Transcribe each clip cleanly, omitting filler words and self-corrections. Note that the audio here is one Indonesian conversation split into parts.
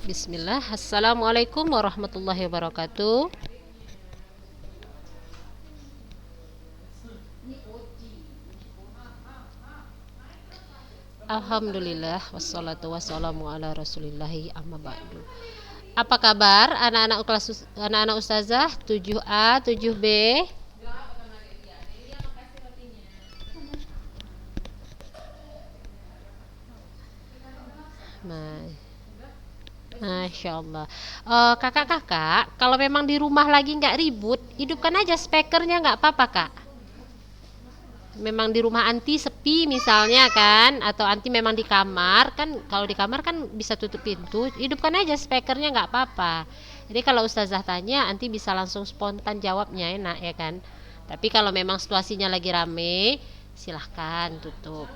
Bismillah. Assalamualaikum warahmatullahi wabarakatuh. Alhamdulillah wassalatu wassalamu ala rasulillahi amma ba'du. Apa kabar anak-anak ustazah 7A, 7B? Masya Allah. Kakak-kakak, kalau memang di rumah lagi nggak ribut, hidupkan aja speakernya, nggak apa-apa kak. Memang di rumah anti sepi misalnya kan, atau anti memang di kamar kan, kalau di kamar kan bisa tutup pintu, hidupkan aja speakernya, nggak apa-apa. Jadi kalau ustazah tanya anti bisa langsung spontan jawabnya, enak ya kan. Tapi kalau memang situasinya lagi rame, silahkan tutup.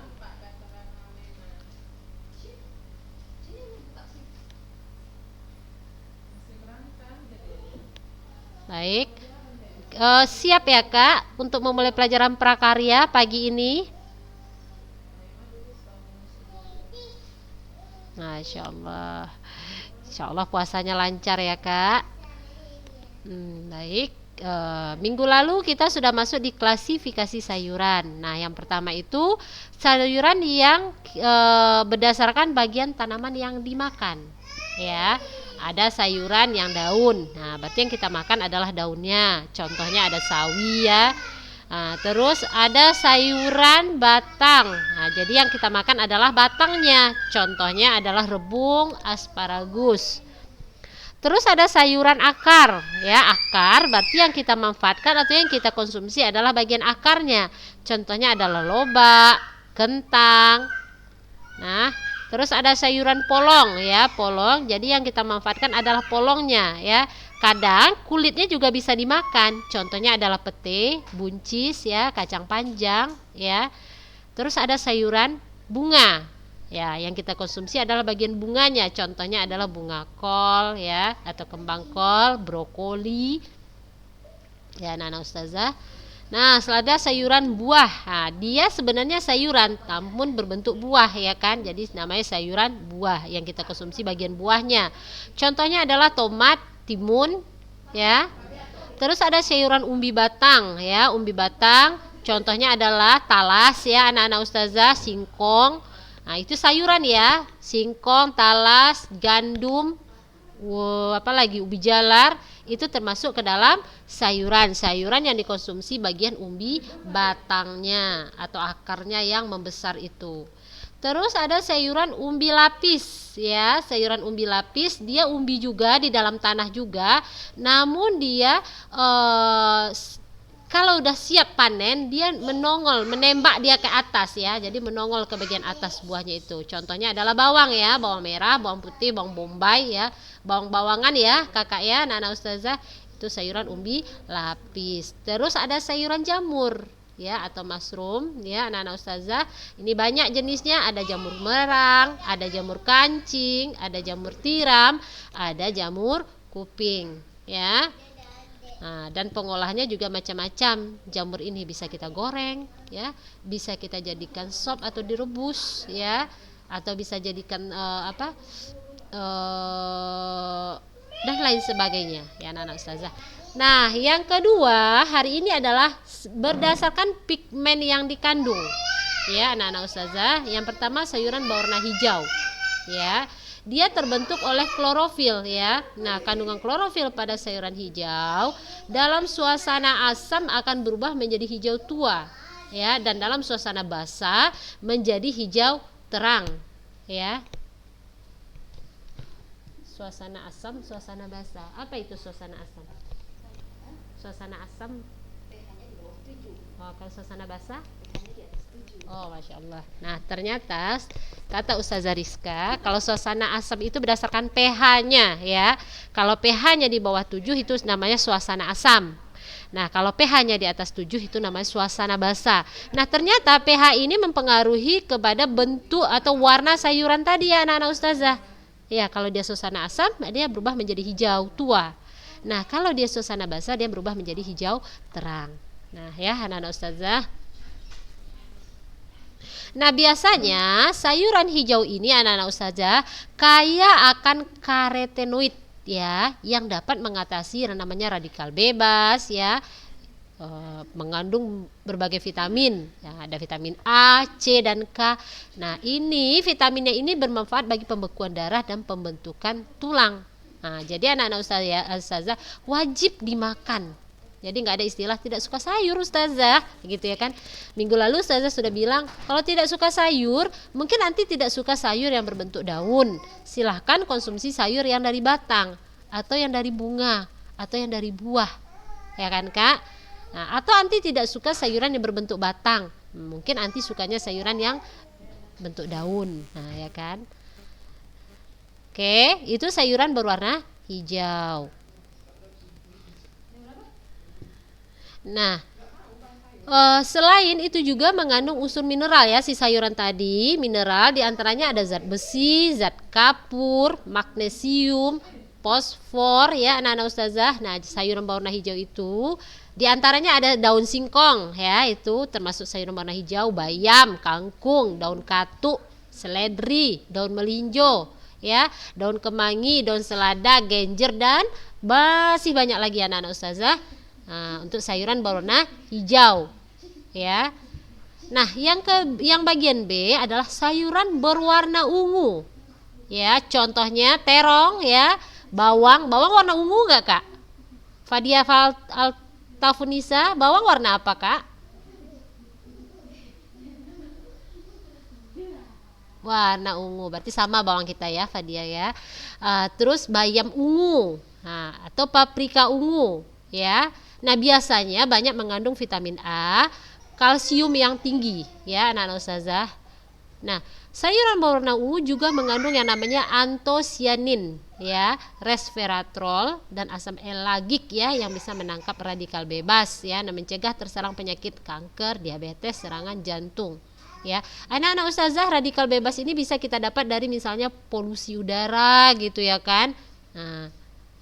Baik. Siap ya kak untuk memulai pelajaran prakarya pagi ini? Masya Allah. Insya Allah puasanya lancar ya kak. Baik. Minggu lalu kita sudah masuk di klasifikasi sayuran. Nah, yang pertama itu sayuran yang berdasarkan bagian tanaman yang dimakan. Ya, ada sayuran yang daun. Nah, berarti yang kita makan adalah daunnya. Contohnya ada sawi ya. Nah, terus ada sayuran batang. Nah, jadi yang kita makan adalah batangnya. Contohnya adalah rebung, asparagus. Terus ada sayuran akar, ya akar berarti yang kita manfaatkan atau yang kita konsumsi adalah bagian akarnya. Contohnya adalah lobak, kentang. Nah, terus ada sayuran polong, ya polong. Jadi yang kita manfaatkan adalah polongnya, ya. Kadang kulitnya juga bisa dimakan. Contohnya adalah pete, buncis, ya kacang panjang, ya. Terus ada sayuran bunga. Ya, yang kita konsumsi adalah bagian bunganya. Contohnya adalah bunga kol ya atau kembang kol, brokoli. Ya, anak-anak ustazah. Nah, setelah sayuran buah. Nah, dia sebenarnya sayuran namun berbentuk buah ya kan. Jadi namanya sayuran buah yang kita konsumsi bagian buahnya. Contohnya adalah tomat, timun ya. Terus ada sayuran umbi batang ya, umbi batang. Contohnya adalah talas ya anak-anak ustazah, singkong. Nah, itu sayuran ya, singkong, talas, gandum, apalagi ubi jalar, itu termasuk ke dalam sayuran-sayuran yang dikonsumsi bagian umbi batangnya atau akarnya yang membesar itu. Terus ada sayuran umbi lapis ya, sayuran umbi lapis, dia umbi juga di dalam tanah juga, namun dia kalau udah siap panen dia menembak dia ke atas ya, jadi menongol ke bagian atas buahnya itu. Contohnya adalah bawang ya, bawang merah, bawang putih, bawang bombay ya, bawang-bawangan ya kakak ya, anak ustazah, itu sayuran umbi lapis. Terus ada sayuran jamur ya atau mushroom ya anak-anak ustazah, ini banyak jenisnya, ada jamur merang, ada jamur kancing, ada jamur tiram, ada jamur kuping ya. Nah, dan pengolahannya juga macam-macam. Jamur ini bisa kita goreng, ya, bisa kita jadikan sop atau direbus, ya, atau bisa jadikan dan lain sebagainya, ya, anak-anak ustazah. Nah, yang kedua hari ini adalah berdasarkan pigmen yang dikandung, ya, anak-anak ustazah. Yang pertama sayuran berwarna hijau, ya. Dia terbentuk oleh klorofil ya. Nah, kandungan klorofil pada sayuran hijau dalam suasana asam akan berubah menjadi hijau tua ya, dan dalam suasana basah menjadi hijau terang ya. Suasana asam, suasana basah. Apa itu suasana asam? Suasana asam. Oh, kalau suasana basah? Oh, Masya Allah. Nah, ternyata kata Ustazah Rizka, kalau suasana asam itu berdasarkan pH-nya ya. Kalau pH-nya di bawah 7 itu namanya suasana asam. Nah, kalau pH-nya di atas 7 itu namanya suasana basah. Nah, ternyata pH ini mempengaruhi kepada bentuk atau warna sayuran tadi ya anak-anak Ustazah. Ya, kalau dia suasana asam, dia berubah menjadi hijau tua. Nah, kalau dia suasana basah, dia berubah menjadi hijau terang. Nah, ya anak-anak Ustazah. Nah, biasanya sayuran hijau ini anak-anak ustazah kaya akan karotenoid ya, yang dapat mengatasi yang namanya radikal bebas ya, mengandung berbagai vitamin ya, ada vitamin A, C dan K. Nah, ini vitaminnya ini bermanfaat bagi pembekuan darah dan pembentukan tulang. Nah, jadi anak-anak ustazah wajib dimakan. Jadi nggak ada istilah tidak suka sayur ustazah, gitu ya kan. Minggu lalu ustazah sudah bilang kalau tidak suka sayur, mungkin nanti tidak suka sayur yang berbentuk daun. Silahkan konsumsi sayur yang dari batang, atau yang dari bunga, atau yang dari buah, ya kan kak. Nah, atau anti tidak suka sayuran yang berbentuk batang, mungkin anti sukanya sayuran yang bentuk daun. Nah, ya kan. Oke, itu sayuran berwarna hijau. Nah, selain itu juga mengandung unsur mineral ya, si sayuran tadi. Mineral diantaranya ada zat besi, zat kapur, magnesium, fosfor ya anak-anak ustazah. Nah, sayuran berwarna hijau itu diantaranya ada daun singkong ya, itu termasuk sayuran berwarna hijau, bayam, kangkung, daun katuk, seledri, daun melinjo ya, daun kemangi, daun selada, genjer, dan masih banyak lagi anak-anak ustazah. Nah, untuk sayuran berwarna hijau ya. Nah, yang bagian B adalah sayuran berwarna ungu ya, contohnya terong ya, bawang warna ungu nggak kak? Fadia Altafunisa, bawang warna apa kak? Warna ungu, berarti sama bawang kita ya Fadia ya. Terus bayam ungu, atau paprika ungu ya. Nah, biasanya banyak mengandung vitamin A, kalsium yang tinggi ya anak-anak ustazah. Nah, sayuran berwarna ungu juga mengandung yang namanya antosianin ya, resveratrol dan asam elagik ya, yang bisa menangkap radikal bebas ya, dan mencegah terserang penyakit kanker, diabetes, serangan jantung ya. Anak-anak ustazah, radikal bebas ini bisa kita dapat dari misalnya polusi udara gitu ya kan. Nah,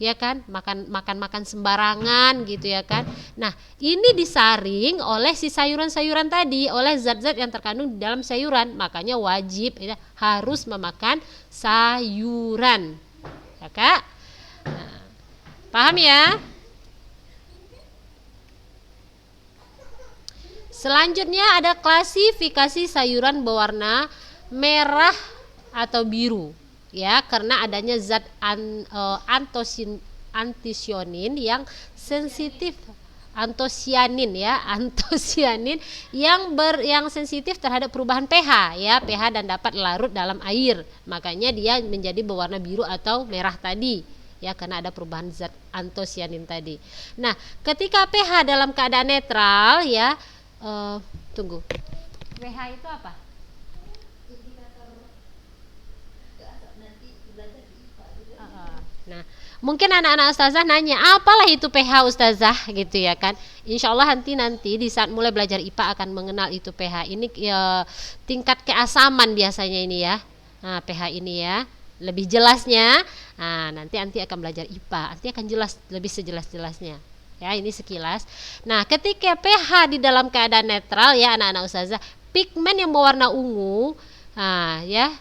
ya kan, makan sembarangan gitu ya kan. Nah, ini disaring oleh si sayuran-sayuran tadi, oleh zat-zat yang terkandung di dalam sayuran. Makanya wajib ya, harus memakan sayuran ya kak. Nah, paham ya? Selanjutnya ada klasifikasi sayuran berwarna merah atau biru ya, karena adanya zat antosianin yang sensitif, antosianin yang sensitif terhadap perubahan pH ya, pH dan dapat larut dalam air. Makanya dia menjadi berwarna biru atau merah tadi ya, karena ada perubahan zat antosianin tadi. Nah, ketika pH dalam keadaan netral ya, tunggu, pH itu apa? Nah, mungkin anak-anak ustazah nanya, apalah itu pH ustazah gitu ya kan. Insya Allah nanti di saat mulai belajar IPA akan mengenal itu pH. Ini ya, tingkat keasaman biasanya ini ya. Nah, pH ini ya, lebih jelasnya. Nah, nanti akan belajar IPA, nanti akan jelas, lebih sejelas-jelasnya. Ya, ini sekilas. Nah, ketika pH di dalam keadaan netral ya anak-anak ustazah, pigmen yang berwarna ungu, ya,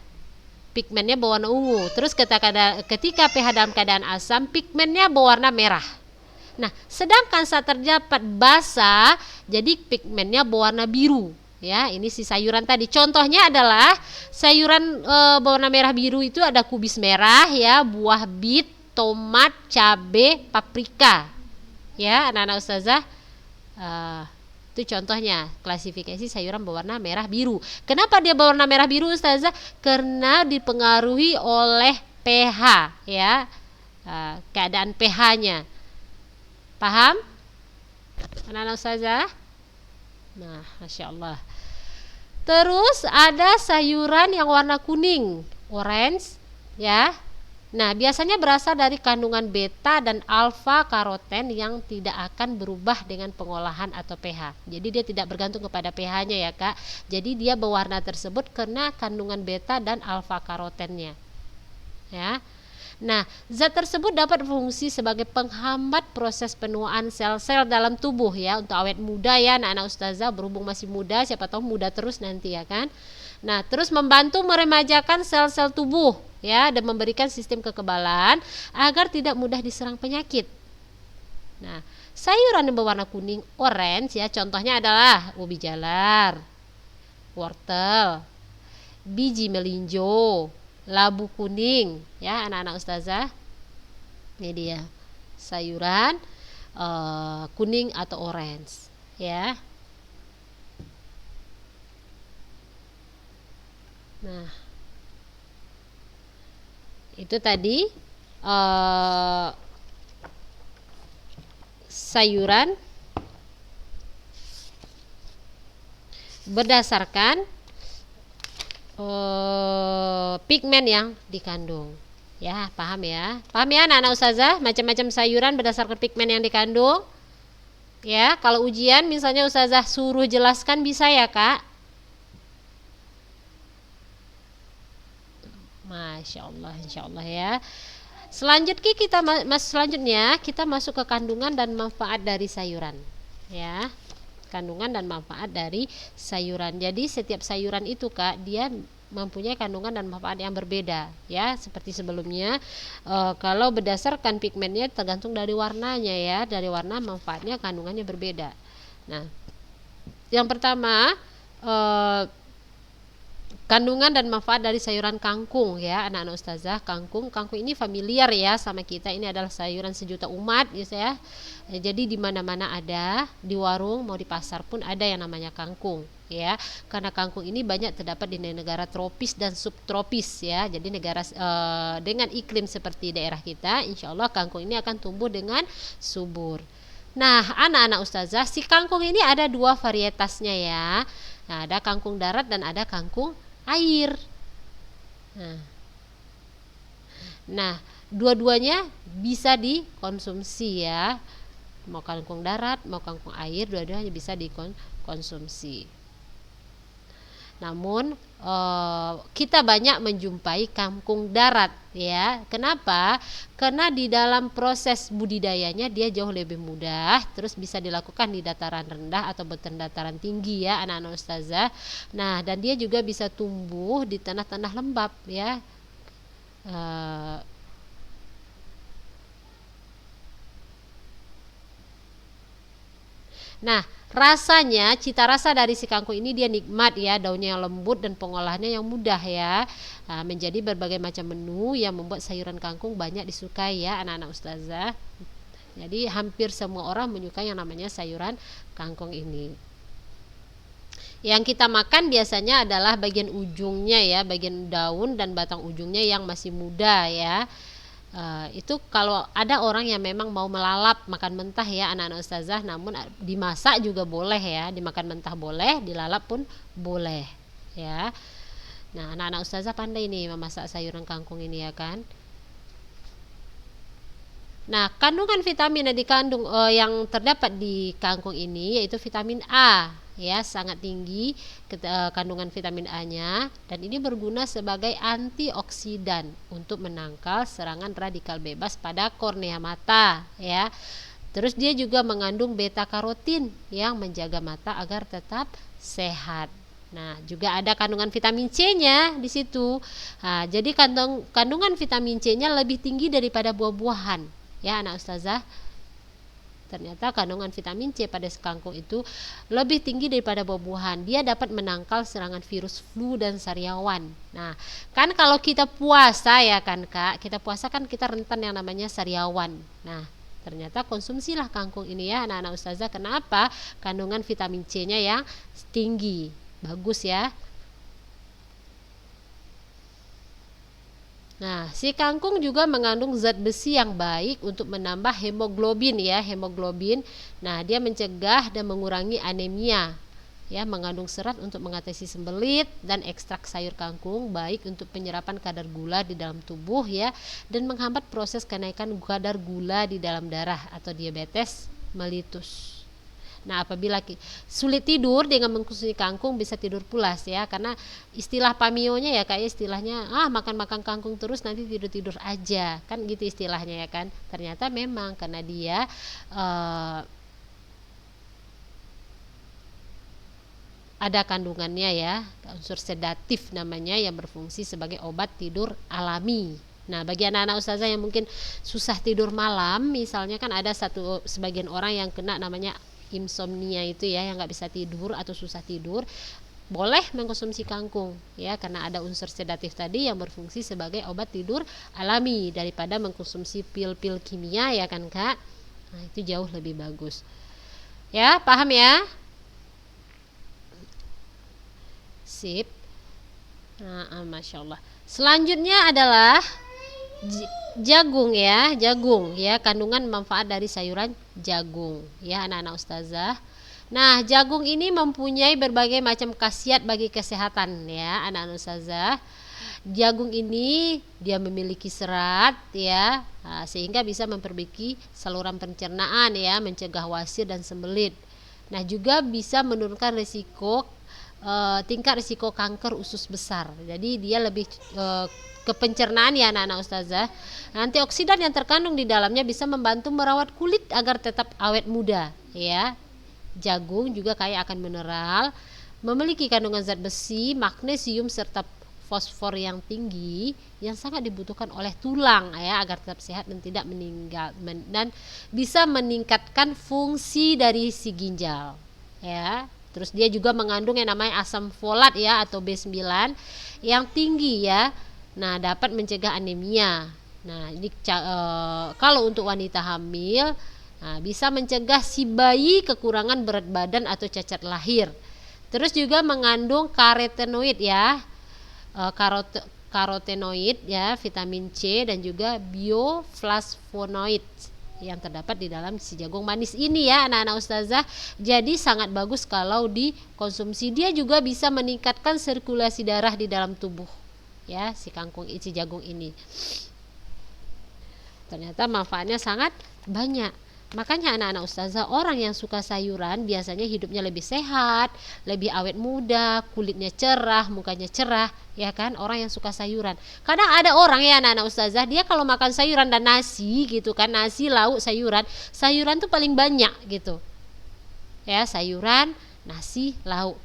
pigmennya berwarna ungu. Terus ketika pH dalam keadaan asam, pigmennya berwarna merah. Nah, sedangkan saat terdapat basa, jadi pigmennya berwarna biru. Ya, ini si sayuran tadi. Contohnya adalah sayuran berwarna merah biru itu ada kubis merah ya, buah bit, tomat, cabai, paprika. Ya, anak-anak ustazah, itu contohnya klasifikasi sayuran berwarna merah biru. Kenapa dia berwarna merah biru ustazah? Karena dipengaruhi oleh pH ya, keadaan pH-nya. Paham anak-anak ustazah? Nah, masya Allah. Terus ada sayuran yang warna kuning, orange ya. Nah, biasanya berasal dari kandungan beta dan alfa karoten yang tidak akan berubah dengan pengolahan atau pH. Jadi dia tidak bergantung kepada pH-nya ya kak. Jadi dia berwarna tersebut karena kandungan beta dan alfa karotennya ya. Nah, zat tersebut dapat berfungsi sebagai penghambat proses penuaan sel-sel dalam tubuh ya, untuk awet muda ya anak-anak ustazah, berhubung masih muda, siapa tahu muda terus nanti ya kan. Nah, terus membantu meremajakan sel-sel tubuh ya dan memberikan sistem kekebalan agar tidak mudah diserang penyakit. Nah, sayuran yang berwarna kuning orange ya contohnya adalah ubi jalar, wortel, biji melinjo, labu kuning ya anak-anak ustazah. Ini dia sayuran kuning atau orange ya. Nah, itu tadi sayuran berdasarkan pigmen yang dikandung. Ya, paham ya? Paham ya anak-anak ustazah? Macam-macam sayuran berdasarkan pigmen yang dikandung. Ya, kalau ujian misalnya ustazah suruh jelaskan bisa ya, Kak? Masya Allah, insya Allah ya. Selanjutnya kita masuk ke kandungan dan manfaat dari sayuran. Ya, kandungan dan manfaat dari sayuran. Jadi setiap sayuran itu Kak, dia mempunyai kandungan dan manfaat yang berbeda ya. Seperti sebelumnya kalau berdasarkan pigmennya tergantung dari warnanya ya. Dari warna manfaatnya kandungannya berbeda. Nah, yang pertama kandungan dan manfaat dari sayuran kangkung ya anak-anak ustazah. Kangkung ini familiar ya sama kita. Ini adalah sayuran sejuta umat gitu ya. Jadi di mana-mana ada, di warung mau di pasar pun ada yang namanya kangkung ya. Karena kangkung ini banyak terdapat di negara tropis dan subtropis ya. Jadi negara dengan iklim seperti daerah kita, insya Allah kangkung ini akan tumbuh dengan subur. Nah, anak-anak ustazah, si kangkung ini ada dua varietasnya ya. Nah, ada kangkung darat dan ada kangkung air. Nah, dua-duanya bisa dikonsumsi ya. Mau kangkung darat, mau kangkung air, dua-duanya bisa dikonsumsi. Namun kita banyak menjumpai kangkung darat ya. Kenapa? Karena di dalam proses budidayanya dia jauh lebih mudah, terus bisa dilakukan di dataran rendah atau dataran tinggi ya anak-anak ustazah. Nah, dan dia juga bisa tumbuh di tanah-tanah lembab ya. Nah, rasanya, cita rasa dari si kangkung ini dia nikmat ya, daunnya yang lembut dan pengolahannya yang mudah ya. Nah, menjadi berbagai macam menu yang membuat sayuran kangkung banyak disukai ya anak-anak ustazah. Jadi hampir semua orang menyukai yang namanya sayuran kangkung ini. Yang kita makan biasanya adalah bagian ujungnya ya, bagian daun dan batang ujungnya yang masih muda ya. Itu kalau ada orang yang memang mau melalap makan mentah ya anak-anak ustazah, namun dimasak juga boleh ya, dimakan mentah boleh, dilalap pun boleh ya. Nah, anak-anak ustazah pandai nih memasak sayuran kangkung ini ya kan. Nah, kandungan vitamin yang dikandung yang terdapat di kangkung ini yaitu vitamin A ya, sangat tinggi kandungan vitamin A-nya, dan ini berguna sebagai antioksidan untuk menangkal serangan radikal bebas pada kornea mata ya. Terus dia juga mengandung beta karotin yang menjaga mata agar tetap sehat. Nah, juga ada kandungan vitamin C-nya di situ. Nah, jadi kandungan vitamin C-nya lebih tinggi daripada buah-buahan. Ya, anak ustazah. Ternyata kandungan vitamin C pada kangkung itu lebih tinggi daripada buah-buahan. Dia dapat menangkal serangan virus flu dan sariawan. Nah, kan kalau kita puasa ya kan Kak, kita puasa kan kita rentan yang namanya sariawan. Nah, ternyata konsumsilah kangkung ini ya anak-anak ustazah. Kenapa? Kandungan vitamin C-nya yang tinggi. Bagus ya. Nah, si kangkung juga mengandung zat besi yang baik untuk menambah hemoglobin ya, hemoglobin. Nah, dia mencegah dan mengurangi anemia. Ya, mengandung serat untuk mengatasi sembelit, dan ekstrak sayur kangkung baik untuk penyerapan kadar gula di dalam tubuh ya, dan menghambat proses kenaikan kadar gula di dalam darah atau diabetes mellitus. Nah, apabila sulit tidur dengan mengkonsumsi kangkung bisa tidur pulas ya, karena istilah pamionya ya kayak istilahnya makan-makan kangkung terus nanti tidur-tidur aja kan gitu istilahnya ya kan. Ternyata memang karena dia ada kandungannya ya, unsur sedatif namanya yang berfungsi sebagai obat tidur alami. Nah, bagi anak-anak ustazah yang mungkin susah tidur malam, misalnya kan ada sebagian orang yang kena namanya insomnia itu ya, yang nggak bisa tidur atau susah tidur, boleh mengkonsumsi kangkung ya, karena ada unsur sedatif tadi yang berfungsi sebagai obat tidur alami daripada mengkonsumsi pil-pil kimia ya kan Kak. Nah, itu jauh lebih bagus. Ya, paham ya? Sip. Nah, Masya Allah. Selanjutnya adalah jagung ya, kandungan manfaat dari sayuran jagung ya anak-anak ustazah. Nah, jagung ini mempunyai berbagai macam khasiat bagi kesehatan ya anak-anak ustazah. Jagung ini dia memiliki serat ya, sehingga bisa memperbaiki saluran pencernaan ya, mencegah wasir dan sembelit. Nah, juga bisa menurunkan tingkat risiko kanker usus besar. Jadi dia lebih ke pencernaan ya anak-anak ustazah. Antioksidan yang terkandung di dalamnya bisa membantu merawat kulit agar tetap awet muda ya. Jagung juga kaya akan mineral, memiliki kandungan zat besi, magnesium serta fosfor yang tinggi yang sangat dibutuhkan oleh tulang ya agar tetap sehat dan tidak meninggal, dan bisa meningkatkan fungsi dari si ginjal ya. Terus dia juga mengandung yang namanya asam folat ya atau B9 yang tinggi ya. Nah, dapat mencegah anemia. Nah, ini kalau untuk wanita hamil, nah, bisa mencegah si bayi kekurangan berat badan atau cacat lahir. Terus juga mengandung karotenoid ya, karotenoid ya, vitamin C dan juga bioflavonoid yang terdapat di dalam si jagung manis ini ya anak-anak ustazah. Jadi sangat bagus kalau dikonsumsi. Dia juga bisa meningkatkan sirkulasi darah di dalam tubuh ya, si jagung ini. Ternyata manfaatnya sangat banyak. Makanya anak-anak ustazah, orang yang suka sayuran biasanya hidupnya lebih sehat, lebih awet muda, kulitnya cerah, mukanya cerah, ya kan? Orang yang suka sayuran. Kadang ada orang ya anak-anak ustazah, dia kalau makan sayuran dan nasi gitu kan, nasi, lauk, sayuran tuh paling banyak gitu. Ya, sayuran, nasi, lauk.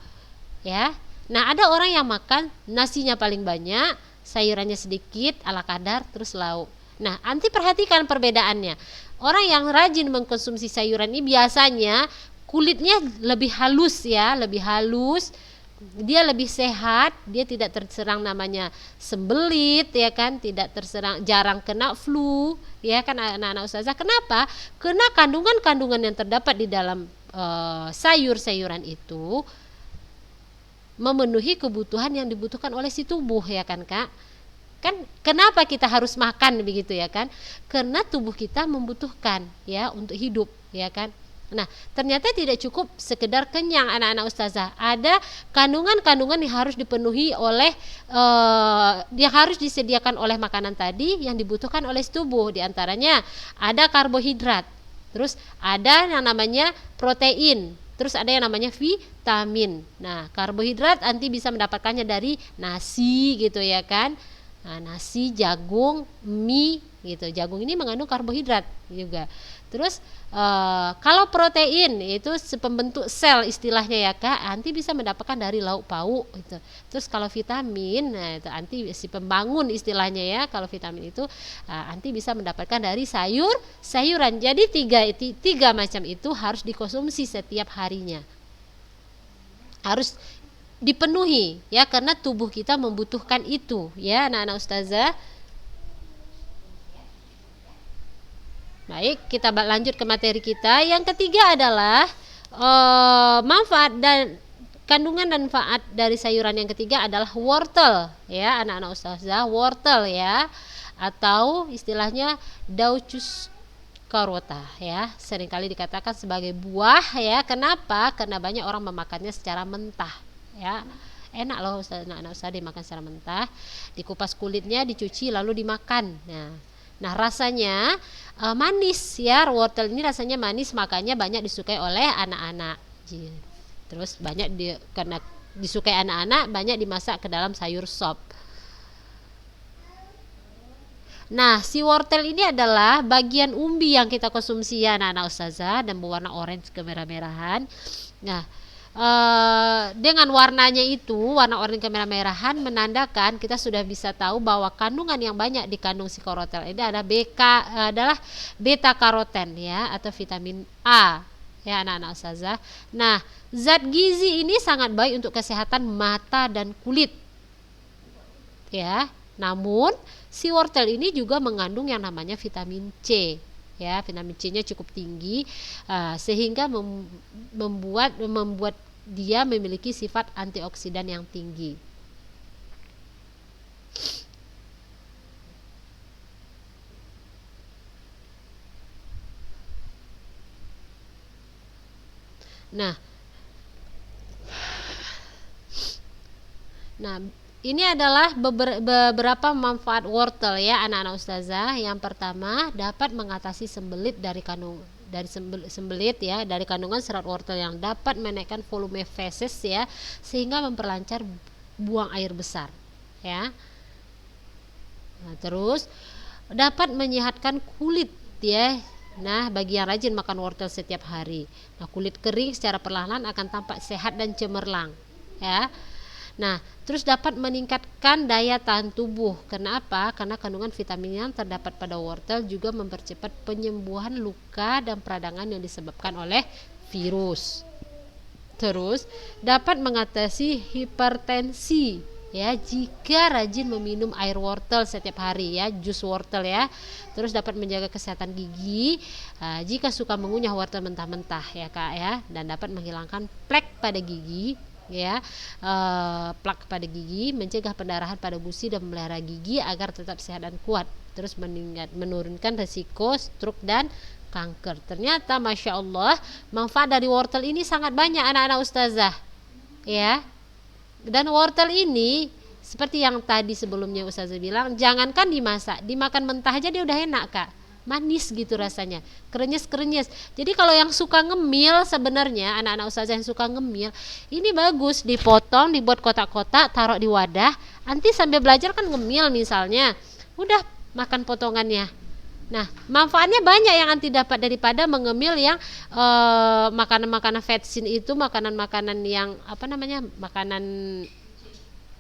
Ya. Nah, ada orang yang makan nasinya paling banyak, sayurannya sedikit, ala kadar, terus lauk. Nah, anti perhatikan perbedaannya. Orang yang rajin mengkonsumsi sayuran ini biasanya kulitnya lebih halus ya, lebih halus. Dia lebih sehat, dia tidak terserang namanya sembelit ya kan, tidak terserang, jarang kena flu ya kan anak-anak ustazah. Kenapa? Karena kandungan-kandungan yang terdapat di dalam sayur-sayuran itu memenuhi kebutuhan yang dibutuhkan oleh si tubuh ya kan Kak. Kan kenapa kita harus makan begitu ya kan? Karena tubuh kita membutuhkan ya untuk hidup ya kan. Nah, ternyata tidak cukup sekedar kenyang anak-anak ustazah. Ada kandungan-kandungan yang harus dipenuhi oleh yang harus disediakan oleh makanan tadi yang dibutuhkan oleh tubuh. Di antaranya ada karbohidrat. Terus ada yang namanya protein. Terus ada yang namanya vitamin. Nah, karbohidrat nanti bisa mendapatkannya dari nasi gitu ya kan. Nah, nasi, jagung, mie gitu. Jagung ini mengandung karbohidrat juga. Terus kalau protein itu pembentuk sel istilahnya ya Kak, nanti bisa mendapatkan dari lauk pauk gitu. Terus kalau vitamin, nah itu nanti si pembangun istilahnya ya. Kalau vitamin itu nanti bisa mendapatkan dari sayuran. Jadi tiga macam itu harus dikonsumsi setiap harinya. Harus dipenuhi ya, karena tubuh kita membutuhkan itu ya anak-anak ustazah. Baik, kita lanjut ke materi kita. Yang ketiga adalah manfaat dan kandungan dan manfaat dari sayuran. Yang ketiga adalah wortel ya anak-anak ustazah, wortel ya, atau istilahnya Daucus carota ya, seringkali dikatakan sebagai buah ya. Kenapa? Karena banyak orang memakannya secara mentah ya. Enak loh anak-anak ustazah dimakan secara mentah, dikupas kulitnya, dicuci lalu dimakan. Nah rasanya manis ya, wortel ini rasanya manis, makanya banyak disukai oleh anak-anak. Terus karena disukai anak-anak, banyak dimasak ke dalam sayur sop. Nah, si wortel ini adalah bagian umbi yang kita konsumsi ya anak-anak ustazah, dan berwarna orange kemerah-merahan. Nah, dengan warnanya itu, warna oranye kemerah-merahan menandakan kita sudah bisa tahu bahwa kandungan yang banyak dikandung si korotel ini adalah beta karoten ya, atau vitamin A ya anak-anak ustazah. Nah, zat gizi ini sangat baik untuk kesehatan mata dan kulit ya. Namun si wortel ini juga mengandung yang namanya vitamin C ya. Vitamin C-nya cukup tinggi sehingga membuat dia memiliki sifat antioksidan yang tinggi. Nah, ini adalah beberapa manfaat wortel ya anak-anak ustazah. Yang pertama, dapat mengatasi sembelit dari sembelit ya, dari kandungan serat wortel yang dapat menaikkan volume feses ya, sehingga memperlancar buang air besar ya. Nah, terus dapat menyehatkan kulit ya. Nah, bagi yang rajin makan wortel setiap hari, nah kulit kering secara perlahan akan tampak sehat dan cemerlang ya. Nah, terus dapat meningkatkan daya tahan tubuh. Kenapa? Karena kandungan vitamin yang terdapat pada wortel juga mempercepat penyembuhan luka dan peradangan yang disebabkan oleh virus. Terus dapat mengatasi hipertensi ya jika rajin meminum air wortel setiap hari ya, jus wortel ya. Terus dapat menjaga kesehatan gigi jika suka mengunyah wortel mentah-mentah ya Kak ya, dan dapat menghilangkan plak pada gigi ya, plak pada gigi, mencegah pendarahan pada gusi dan memelihara gigi agar tetap sehat dan kuat. Terus menurunkan resiko stroke dan kanker. Ternyata Masya Allah manfaat dari wortel ini sangat banyak anak-anak ustazah ya. Dan wortel ini seperti yang tadi sebelumnya ustazah bilang, jangankan dimasak, dimakan mentah aja dia udah enak Kak, manis gitu rasanya, krenyes. Jadi kalau yang suka ngemil, sebenarnya anak-anak ustazah yang suka ngemil, ini bagus dipotong, dibuat kotak-kotak, taruh di wadah, nanti sambil belajar kan ngemil misalnya, udah makan potongannya. Nah, manfaatnya banyak yang anti dapat daripada mengemil yang makanan-makanan vetsin itu, makanan-makanan yang makanan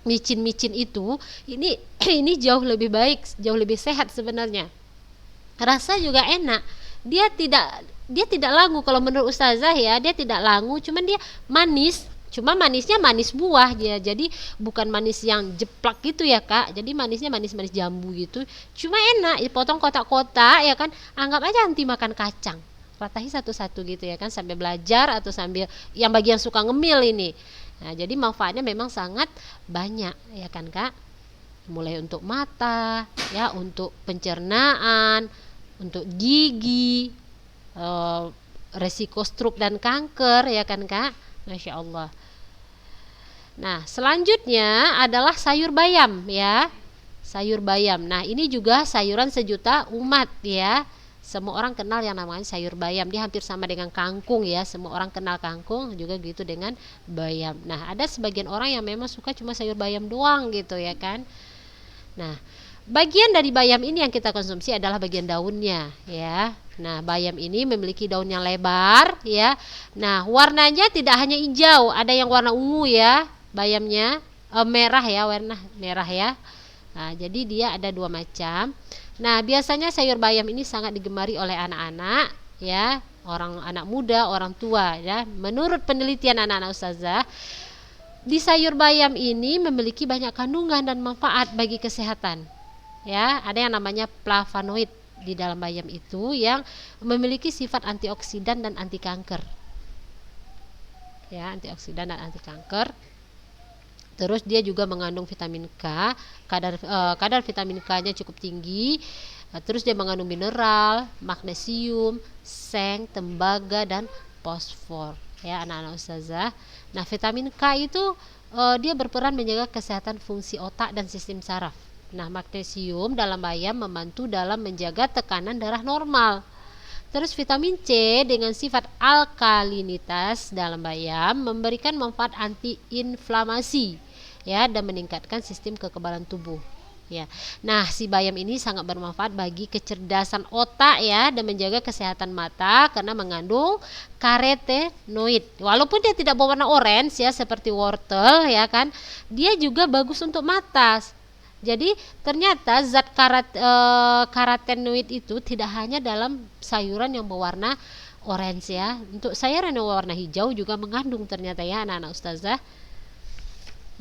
micin-micin itu. Ini jauh lebih baik, jauh lebih sehat sebenarnya. Rasa juga enak. Dia tidak langu kalau menurut ustazah ya, dia tidak langu, cuman dia manis. Cuma manisnya manis buah ya, jadi bukan manis yang jeplak gitu ya Kak. Jadi manisnya manis-manis jambu gitu. Cuma enak, dipotong kotak-kotak ya kan. Anggap aja anti makan kacang. Ratahi satu-satu gitu ya kan, sambil belajar atau sambil bagi yang suka ngemil ini. Nah, jadi manfaatnya memang sangat banyak ya kan Kak. Mulai untuk mata, ya, untuk pencernaan, untuk gigi, resiko stroke dan kanker ya kan Kak. Masya Allah. Nah, selanjutnya adalah sayur bayam ya. Sayur bayam. Nah, ini juga sayuran sejuta umat ya. Semua orang kenal yang namanya sayur bayam. Dia hampir sama dengan kangkung ya. Semua orang kenal kangkung, juga gitu dengan bayam. Nah, ada sebagian orang yang memang suka cuma sayur bayam doang gitu ya kan. Nah, bagian dari bayam ini yang kita konsumsi adalah bagian daunnya ya. Nah, bayam ini memiliki daun yang lebar ya. Nah, warnanya tidak hanya hijau, ada yang warna ungu ya. Bayamnya merah ya, warna merah ya. Nah, jadi dia ada dua macam. Nah, biasanya sayur bayam ini sangat digemari oleh anak-anak ya, orang anak muda, orang tua ya. Menurut penelitian anak-anak ustazah, di sayur bayam ini memiliki banyak kandungan dan manfaat bagi kesehatan. Ya, ada yang namanya flavonoid di dalam bayam itu yang memiliki sifat antioksidan dan anti kanker. Ya, antioksidan dan anti kanker. Terus dia juga mengandung vitamin K, kadar vitamin K-nya cukup tinggi. Terus dia mengandung mineral, magnesium, seng, tembaga dan fosfor. Ya, anak-anak ustazah. Nah, vitamin K itu dia berperan menjaga kesehatan fungsi otak dan sistem saraf. Nah, magnesium dalam bayam membantu dalam menjaga tekanan darah normal. Terus vitamin C dengan sifat alkalinitas dalam bayam memberikan manfaat anti-inflamasi ya, dan meningkatkan sistem kekebalan tubuh. Ya. Nah, si bayam ini sangat bermanfaat bagi kecerdasan otak ya dan menjaga kesehatan mata karena mengandung karotenoid. Walaupun dia tidak berwarna orange ya seperti wortel ya kan, dia juga bagus untuk mata. Jadi ternyata zat karotenoid itu tidak hanya dalam sayuran yang berwarna orange ya. Untuk sayuran yang berwarna hijau juga mengandung ternyata ya anak-anak ustazah.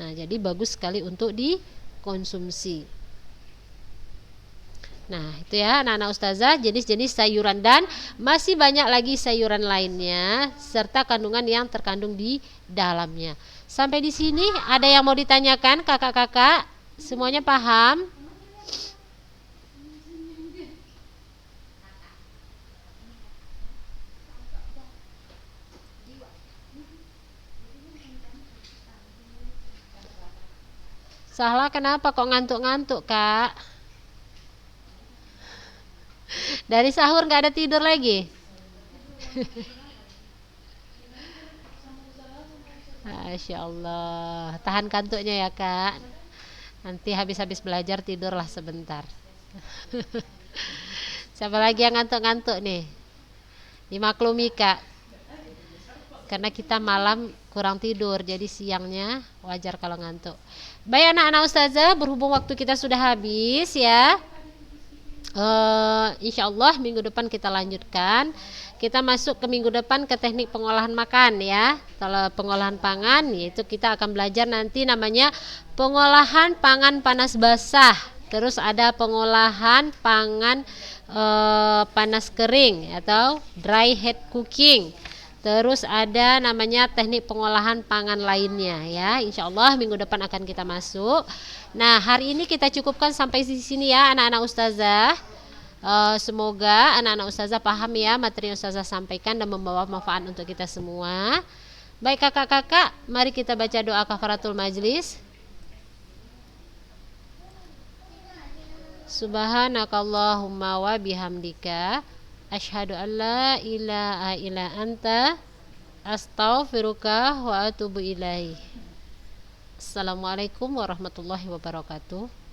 Nah, jadi bagus sekali untuk dikonsumsi. Nah, itu ya anak-anak ustazah jenis-jenis sayuran dan masih banyak lagi sayuran lainnya serta kandungan yang terkandung di dalamnya. Sampai di sini ada yang mau ditanyakan kakak-kakak? Semuanya paham? Sahla kenapa kok ngantuk-ngantuk kak? Dari sahur nggak ada tidur lagi? Masya Allah, tahan kantuknya ya kak. Nanti habis-habis belajar tidurlah sebentar. Siapa lagi yang ngantuk-ngantuk nih? Dimaklumi kak, karena kita malam kurang tidur, jadi siangnya wajar kalau ngantuk. Baik anak-anak ustazah, berhubung waktu kita sudah habis ya. Insya Allah minggu depan kita lanjutkan. Kita masuk ke minggu depan ke teknik pengolahan makan ya. Kalau pengolahan pangan yaitu kita akan belajar nanti namanya pengolahan pangan panas basah. Terus ada pengolahan pangan panas kering atau dry heat cooking. Terus ada namanya teknik pengolahan pangan lainnya ya. Insya Allah minggu depan akan kita masuk. Nah, hari ini kita cukupkan sampai di sini ya anak-anak ustazah. Semoga anak-anak ustazah paham ya materi yang ustazah sampaikan dan membawa manfaat untuk kita semua. Baik kakak-kakak, mari kita baca doa kafaratul majlis. Subhanakallahumma wa bihamdika asyhadu an la ilaha illa anta astaghfiruka wa atubu ilaih. Assalamualaikum warahmatullahi wabarakatuh.